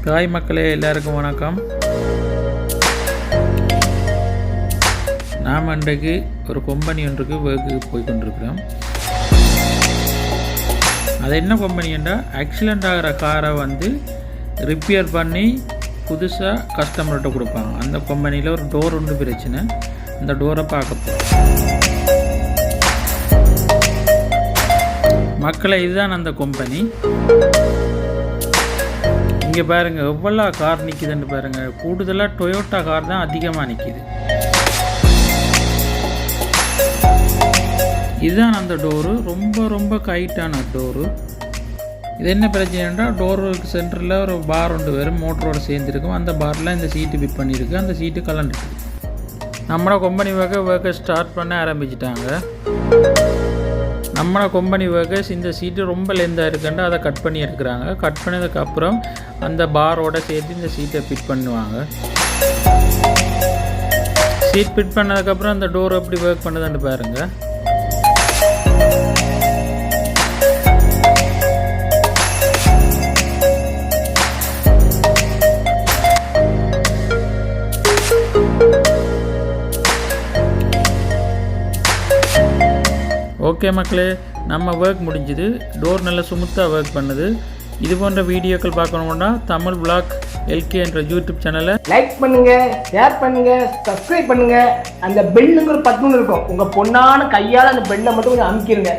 Hi மக்களே, எல்லாருக்கும் வணக்கம். நாம் இன்றைக்கு ஒரு கம்பெனி ஒன்றுக்கு ஒர்க்குக்கு போய் கொண்டிருக்கிறோம். அது என்ன கம்பெனின்னா, ஆக்சிடெண்ட் ஆகிற காரை ரிப்பேர் பண்ணி புதுசாக கஸ்டமர்கிட்ட கொடுப்பாங்க. அந்த கம்பெனியில் ஒரு டோர் ஒன்று பிரச்சனை, அந்த டோரை பார்க்க போகிறோம். மக்களை, இதுதான் அந்த கம்பெனி. இங்கே பாருங்கள் எவ்வளோ கார் நிற்கிதுன்னு பாருங்கள். கூடுதலாக டொயோட்டா கார் தான் அதிகமாக நிற்கிது. இதுதான் அந்த டோரு, ரொம்ப ரொம்ப கைட்டான டோரு. இது என்ன பிரச்சனைன்னா, டோருக்கு சென்டரில் ஒரு பார் ஒன்று வரும், மோட்டரோடு சேர்ந்துருக்கும். அந்த பாரில் இந்த சீட்டு ஃபிட் பண்ணியிருக்கு, அந்த சீட்டு கலண்டுருக்கு. நம்மளோட கம்பெனி ஒர்க்கை ஸ்டார்ட் பண்ண ஆரம்பிச்சிட்டாங்க. நம்மளோட கம்பெனி ஒர்க்கர்ஸ் இந்த சீட்டு ரொம்ப லெந்தாக இருக்குன்ட்டு அதை கட் பண்ணி எடுக்கிறாங்க. கட் பண்ணதுக்கப்புறம் அந்த பாரோட சேர்த்து இந்த சீட்டை ஃபிட் பண்ணுவாங்க. சீட் ஃபிட் பண்ணதுக்கப்புறம் அந்த டோர் எப்படி ஒர்க் பண்ணுதுன்னு பாருங்கள். ஓகே மக்களே, நம்ம ஒர்க் முடிஞ்சுது. டோர் நல்லா ஸ்மூத்தாக ஒர்க் பண்ணுது. இது போன்ற வீடியோக்கள் பார்க்கணும்னா தமிழ் விளாக் எல்கே என்ற யூடியூப் சேனலை லைக் பண்ணுங்க, ஷேர் பண்ணுங்க, சப்ஸ்கிரைப் பண்ணுங்க. அந்த பெல்லுங்கிற பட்டன் இருக்கும், உங்க பொண்ணான கையால் அந்த பெல்லை மட்டும் கொஞ்சம் அமுக்கிடுங்க.